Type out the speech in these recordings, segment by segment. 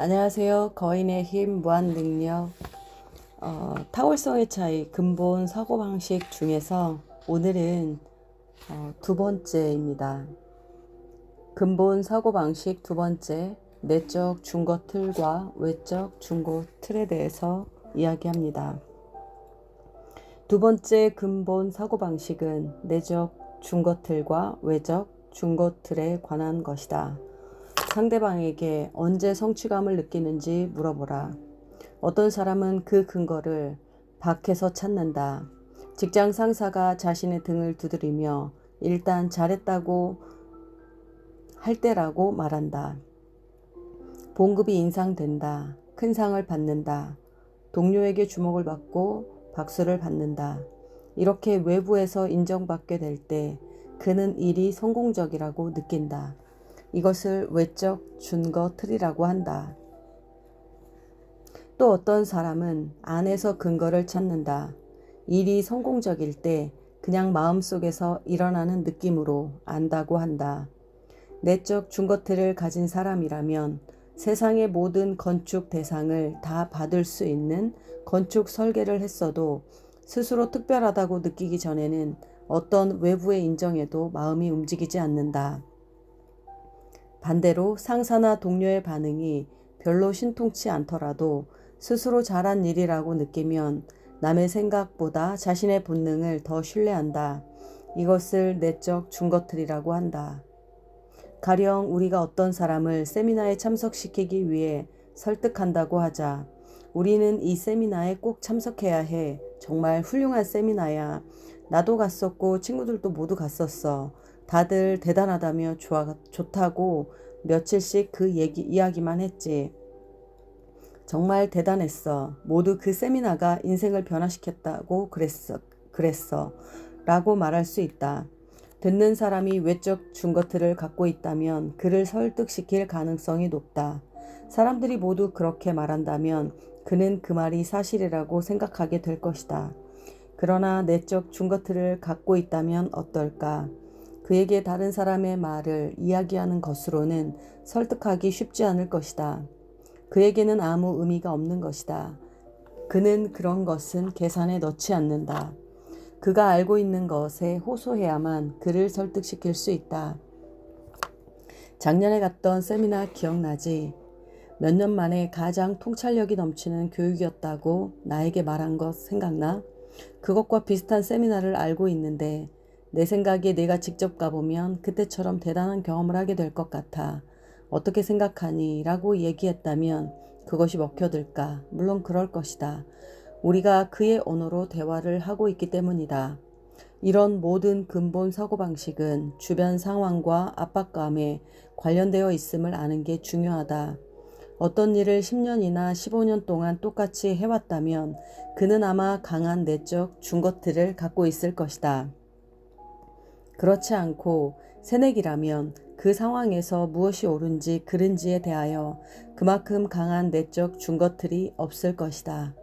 안녕하세요. 거인의 힘 무한능력 타월성의 차이 근본 사고방식 중에서 오늘은 두 번째입니다. 근본 사고방식 두 번째, 내적 중거 틀과 외적 중거 틀에 대해서 이야기합니다. 두 번째 근본 사고방식은 내적 중거 틀과 외적 중거 틀에 관한 것이다. 상대방에게 언제 성취감을 느끼는지 물어보라. 어떤 사람은 그 근거를 밖에서 찾는다. 직장 상사가 자신의 등을 두드리며 일단 잘했다고 할 때라고 말한다. 봉급이 인상된다. 큰 상을 받는다. 동료에게 주목을 받고 박수를 받는다. 이렇게 외부에서 인정받게 될 때 그는 일이 성공적이라고 느낀다. 이것을 외적 준거 틀이라고 한다. 또 어떤 사람은 안에서 근거를 찾는다. 일이 성공적일 때 그냥 마음속에서 일어나는 느낌으로 안다고 한다. 내적 준거 틀을 가진 사람이라면 세상의 모든 건축 대상을 다 받을 수 있는 건축 설계를 했어도 스스로 특별하다고 느끼기 전에는 어떤 외부의 인정에도 마음이 움직이지 않는다. 반대로 상사나 동료의 반응이 별로 신통치 않더라도 스스로 잘한 일이라고 느끼면 남의 생각보다 자신의 본능을 더 신뢰한다. 이것을 내적 준거 틀이라고 한다. 가령 우리가 어떤 사람을 세미나에 참석시키기 위해 설득한다고 하자. 우리는 이 세미나에 꼭 참석해야 해. 정말 훌륭한 세미나야. 나도 갔었고 친구들도 모두 갔었어. 다들 대단하다며 좋다고 며칠씩 그 이야기만 했지. 정말 대단했어. 모두 그 세미나가 인생을 변화시켰다고 그랬어. 라고 말할 수 있다. 듣는 사람이 외적 준거 틀을 갖고 있다면 그를 설득시킬 가능성이 높다. 사람들이 모두 그렇게 말한다면 그는 그 말이 사실이라고 생각하게 될 것이다. 그러나 내적 준거 틀을 갖고 있다면 어떨까? 그에게 다른 사람의 말을 이야기하는 것으로는 설득하기 쉽지 않을 것이다. 그에게는 아무 의미가 없는 것이다. 그는 그런 것은 계산에 넣지 않는다. 그가 알고 있는 것에 호소해야만 그를 설득시킬 수 있다. 작년에 갔던 세미나 기억나지? 몇 년 만에 가장 통찰력이 넘치는 교육이었다고 나에게 말한 것 생각나? 그것과 비슷한 세미나를 알고 있는데 내 생각에 내가 직접 가보면 그때처럼 대단한 경험을 하게 될 것 같아. 어떻게 생각하니? 라고 얘기했다면 그것이 먹혀들까? 물론 그럴 것이다. 우리가 그의 언어로 대화를 하고 있기 때문이다. 이런 모든 근본 사고방식은 주변 상황과 압박감에 관련되어 있음을 아는 게 중요하다. 어떤 일을 10년이나 15년 동안 똑같이 해왔다면 그는 아마 강한 내적 준거 틀을 갖고 있을 것이다. 그렇지 않고 새내기라면 그 상황에서 무엇이 옳은지 그른지에 대하여 그만큼 강한 내적 준거 틀이 없을 것이다.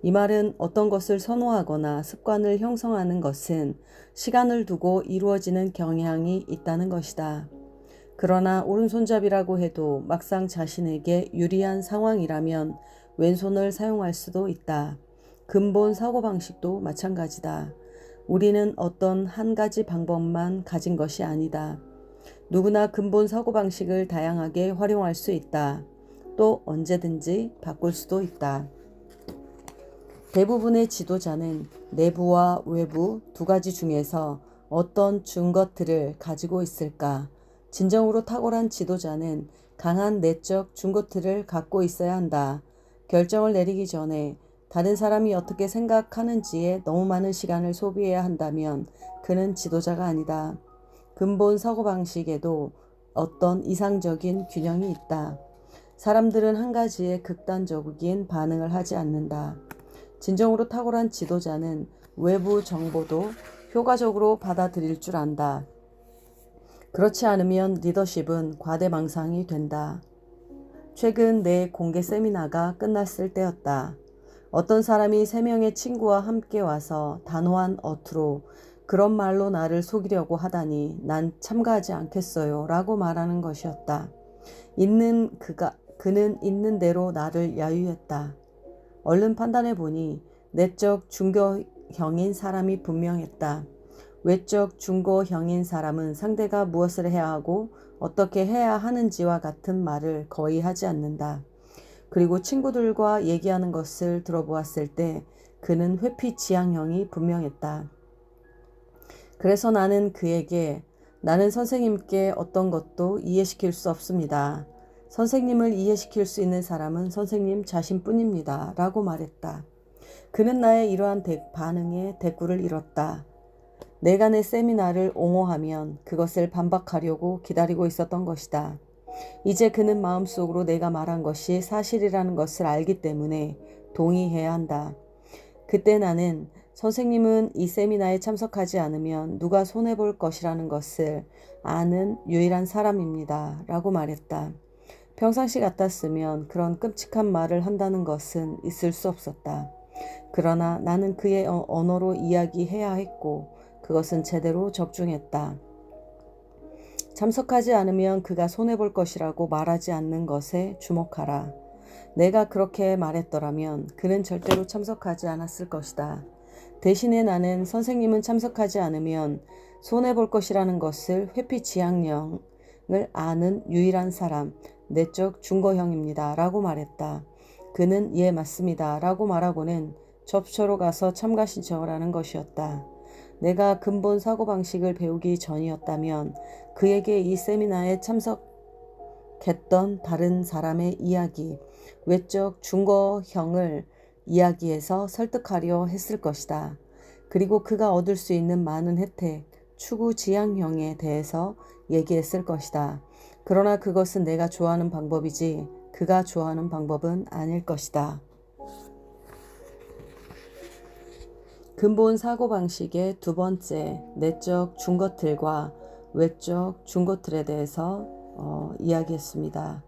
이 말은 어떤 것을 선호하거나 습관을 형성하는 것은 시간을 두고 이루어지는 경향이 있다는 것이다. 그러나 오른손잡이라고 해도 막상 자신에게 유리한 상황이라면 왼손을 사용할 수도 있다. 근본 사고방식도 마찬가지다. 우리는 어떤 한 가지 방법만 가진 것이 아니다. 누구나 근본 사고방식을 다양하게 활용할 수 있다. 또 언제든지 바꿀 수도 있다. 대부분의 지도자는 내부와 외부 두 가지 중에서 어떤 준거 틀을 가지고 있을까? 진정으로 탁월한 지도자는 강한 내적 준거 틀을 갖고 있어야 한다. 결정을 내리기 전에 다른 사람이 어떻게 생각하는지에 너무 많은 시간을 소비해야 한다면 그는 지도자가 아니다. 근본 사고방식에도 어떤 이상적인 균형이 있다. 사람들은 한 가지에 극단적인 반응을 하지 않는다. 진정으로 탁월한 지도자는 외부 정보도 효과적으로 받아들일 줄 안다. 그렇지 않으면 리더십은 과대망상이 된다. 최근 내 공개 세미나가 끝났을 때였다. 어떤 사람이 3명의 친구와 함께 와서 단호한 어투로 그런 말로 나를 속이려고 하다니 난 참가하지 않겠어요 라고 말하는 것이었다. 있는 그는 있는 대로 나를 야유했다. 얼른 판단해 보니 내적 중고형인 사람이 분명했다. 외적 중고형인 사람은 상대가 무엇을 해야 하고 어떻게 해야 하는지와 같은 말을 거의 하지 않는다. 그리고 친구들과 얘기하는 것을 들어보았을 때 그는 회피 지향형이 분명했다. 그래서 나는 그에게 나는 선생님께 어떤 것도 이해시킬 수 없습니다. 선생님을 이해시킬 수 있는 사람은 선생님 자신뿐입니다. 라고 말했다. 그는 나의 이러한 반응에 대꾸를 잃었다. 내가 내 세미나를 옹호하면 그것을 반박하려고 기다리고 있었던 것이다. 이제 그는 마음속으로 내가 말한 것이 사실이라는 것을 알기 때문에 동의해야 한다. 그때 나는 선생님은 이 세미나에 참석하지 않으면 누가 손해볼 것이라는 것을 아는 유일한 사람입니다. 라고 말했다. 평상시 같았으면 그런 끔찍한 말을 한다는 것은 있을 수 없었다. 그러나 나는 그의 언어로 이야기해야 했고 그것은 제대로 적중했다. 참석하지 않으면 그가 손해볼 것이라고 말하지 않는 것에 주목하라. 내가 그렇게 말했더라면 그는 절대로 참석하지 않았을 것이다. 대신에 나는 선생님은 참석하지 않으면 손해볼 것이라는 것을 회피 지향형을 아는 유일한 사람, 내적 중고형입니다. 라고 말했다. 그는 예 맞습니다. 라고 말하고는 접수처로 가서 참가 신청을 하는 것이었다. 내가 근본 사고방식을 배우기 전이었다면 그에게 이 세미나에 참석했던 다른 사람의 이야기, 외적 중고형을 이야기해서 설득하려 했을 것이다. 그리고 그가 얻을 수 있는 많은 혜택, 추구 지향형에 대해서 얘기했을 것이다. 그러나 그것은 내가 좋아하는 방법이지 그가 좋아하는 방법은 아닐 것이다. 근본 사고방식의 두 번째, 내적 중거틀과 외적 중거틀에 대해서 이야기했습니다.